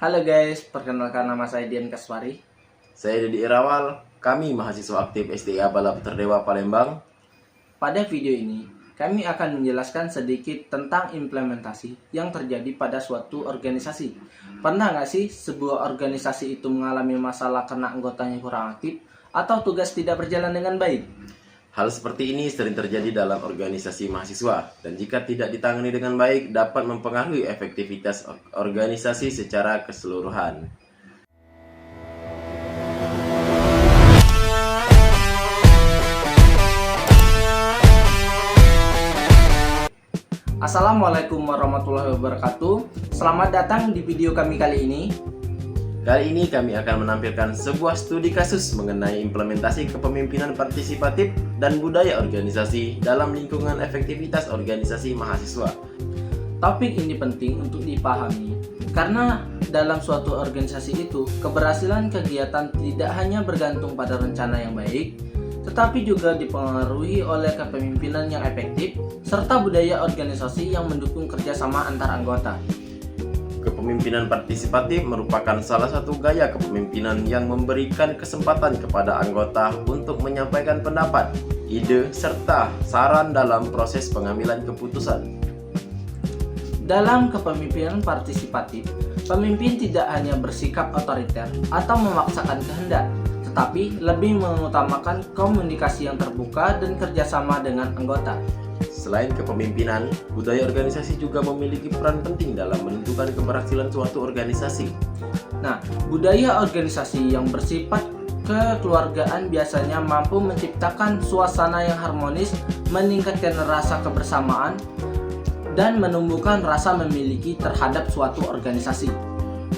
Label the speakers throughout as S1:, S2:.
S1: Halo guys, perkenalkan nama saya Dian Kaswari.
S2: Saya Dedi Irawal, kami mahasiswa aktif SDIA Balap Terdewa Palembang.
S1: Pada video ini, kami akan menjelaskan sedikit tentang implementasi yang terjadi pada suatu organisasi. Pernah nggak sih sebuah organisasi itu mengalami masalah karena anggotanya kurang aktif atau tugas tidak berjalan dengan baik?
S2: Hal seperti ini sering terjadi dalam organisasi mahasiswa dan jika tidak ditangani dengan baik dapat mempengaruhi efektivitas organisasi secara keseluruhan.
S1: Assalamualaikum warahmatullahi wabarakatuh. Selamat datang di video kami kali ini.
S2: Kali ini kami akan menampilkan sebuah studi kasus mengenai implementasi kepemimpinan partisipatif dan budaya organisasi dalam lingkungan efektivitas organisasi mahasiswa.
S1: Topik ini penting untuk dipahami karena dalam suatu organisasi itu keberhasilan kegiatan tidak hanya bergantung pada rencana yang baik, tetapi juga dipengaruhi oleh kepemimpinan yang efektif serta budaya organisasi yang mendukung kerjasama antar anggota.
S2: Kepemimpinan partisipatif merupakan salah satu gaya kepemimpinan yang memberikan kesempatan kepada anggota untuk menyampaikan pendapat, ide, serta saran dalam proses pengambilan keputusan.
S1: Dalam kepemimpinan partisipatif, pemimpin tidak hanya bersikap otoriter atau memaksakan kehendak, tetapi lebih mengutamakan komunikasi yang terbuka dan kerjasama dengan anggota.
S2: Selain kepemimpinan, budaya organisasi juga memiliki peran penting dalam menentukan keberhasilan suatu organisasi.
S1: Nah, budaya organisasi yang bersifat kekeluargaan biasanya mampu menciptakan suasana yang harmonis, meningkatkan rasa kebersamaan, dan menumbuhkan rasa memiliki terhadap suatu organisasi.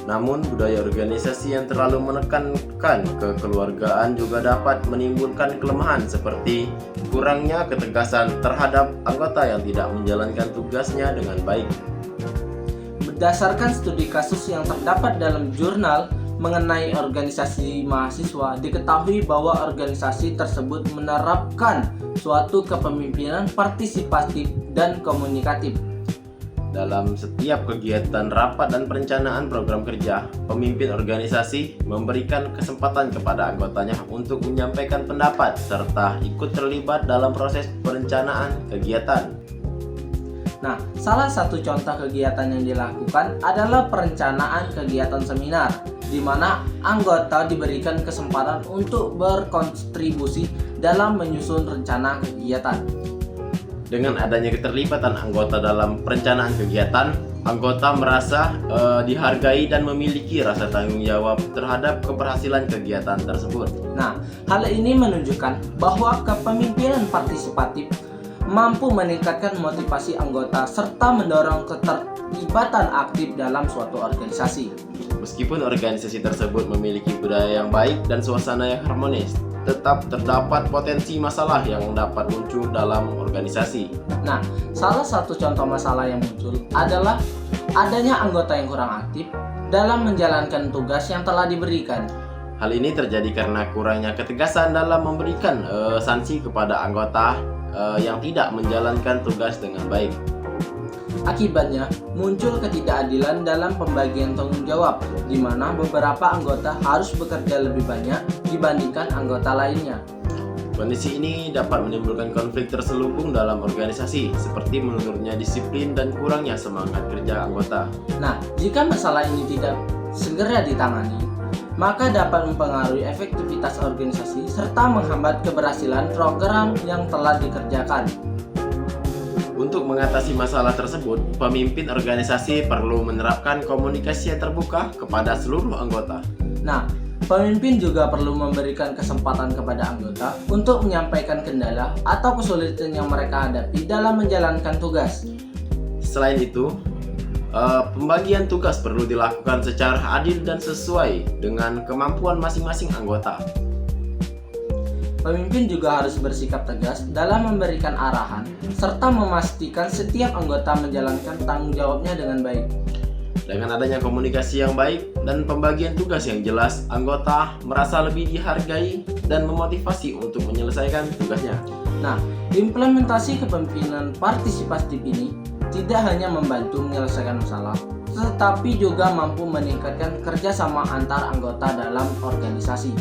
S2: Namun, budaya organisasi yang terlalu menekankan kekeluargaan juga dapat menimbulkan kelemahan seperti kurangnya ketegasan terhadap anggota yang tidak menjalankan tugasnya dengan baik.
S1: Berdasarkan studi kasus yang terdapat dalam jurnal mengenai organisasi mahasiswa, diketahui bahwa organisasi tersebut menerapkan suatu kepemimpinan partisipatif dan komunikatif.
S2: Dalam setiap kegiatan rapat dan perencanaan program kerja, pemimpin organisasi memberikan kesempatan kepada anggotanya untuk menyampaikan pendapat serta ikut terlibat dalam proses perencanaan kegiatan.
S1: Nah, salah satu contoh kegiatan yang dilakukan adalah perencanaan kegiatan seminar, di mana anggota diberikan kesempatan untuk berkontribusi dalam menyusun rencana kegiatan.
S2: Dengan adanya keterlibatan anggota dalam perencanaan kegiatan, anggota merasa dihargai dan memiliki rasa tanggung jawab terhadap keberhasilan kegiatan tersebut.
S1: Nah, hal ini menunjukkan bahwa kepemimpinan partisipatif mampu meningkatkan motivasi anggota serta mendorong keterlibatan aktif dalam suatu organisasi.
S2: Meskipun organisasi tersebut memiliki budaya yang baik dan suasana yang harmonis, tetap terdapat potensi masalah yang dapat muncul dalam organisasi.
S1: Nah, salah satu contoh masalah yang muncul adalah adanya anggota yang kurang aktif dalam menjalankan tugas yang telah diberikan.
S2: Hal ini terjadi karena kurangnya ketegasan dalam memberikan sanksi kepada anggota yang tidak menjalankan tugas dengan baik.
S1: Akibatnya, muncul ketidakadilan dalam pembagian tanggung jawab, di mana beberapa anggota harus bekerja lebih banyak dibandingkan anggota lainnya.
S2: Kondisi ini dapat menimbulkan konflik terselubung dalam organisasi, seperti menurunnya disiplin dan kurangnya semangat kerja anggota.
S1: Nah, jika masalah ini tidak segera ditangani, maka dapat mempengaruhi efektivitas organisasi serta menghambat keberhasilan program yang telah dikerjakan.
S2: Untuk mengatasi masalah tersebut, pemimpin organisasi perlu menerapkan komunikasi yang terbuka kepada seluruh anggota.
S1: Nah, pemimpin juga perlu memberikan kesempatan kepada anggota untuk menyampaikan kendala atau kesulitan yang mereka hadapi dalam menjalankan tugas.
S2: Selain itu, pembagian tugas perlu dilakukan secara adil dan sesuai dengan kemampuan masing-masing anggota.
S1: Pemimpin juga harus bersikap tegas dalam memberikan arahan serta memastikan setiap anggota menjalankan tanggung jawabnya dengan baik.
S2: Dengan adanya komunikasi yang baik dan pembagian tugas yang jelas, anggota merasa lebih dihargai dan memotivasi untuk menyelesaikan tugasnya.
S1: Nah, implementasi kepemimpinan partisipatif ini tidak hanya membantu menyelesaikan masalah, tetapi juga mampu meningkatkan kerjasama antar anggota dalam organisasi.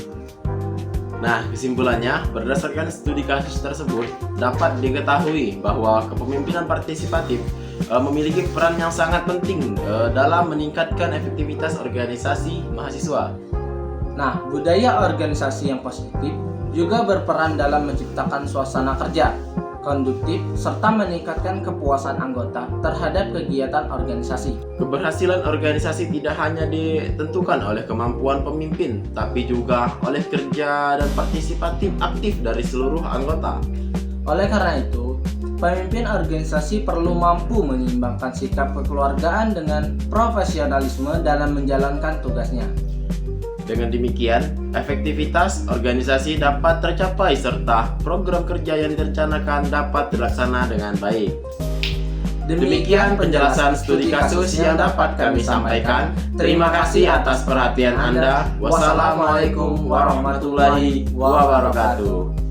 S2: Nah, kesimpulannya, berdasarkan studi kasus tersebut, dapat diketahui bahwa kepemimpinan partisipatif memiliki peran yang sangat penting dalam meningkatkan efektivitas organisasi mahasiswa.
S1: Nah, budaya organisasi yang positif juga berperan dalam menciptakan suasana kerja konduktif serta meningkatkan kepuasan anggota terhadap kegiatan organisasi.
S2: Keberhasilan organisasi tidak hanya ditentukan oleh kemampuan pemimpin, tapi juga oleh kerja dan partisipatif aktif dari seluruh anggota.
S1: Oleh karena itu, pemimpin organisasi perlu mampu menyeimbangkan sikap kekeluargaan dengan profesionalisme dalam menjalankan tugasnya.
S2: Dengan demikian, efektivitas organisasi dapat tercapai serta program kerja yang direncanakan dapat dilaksana dengan baik. Demikian penjelasan studi kasus yang dapat kami sampaikan. Terima kasih atas perhatian Anda. Wassalamualaikum warahmatullahi wabarakatuh.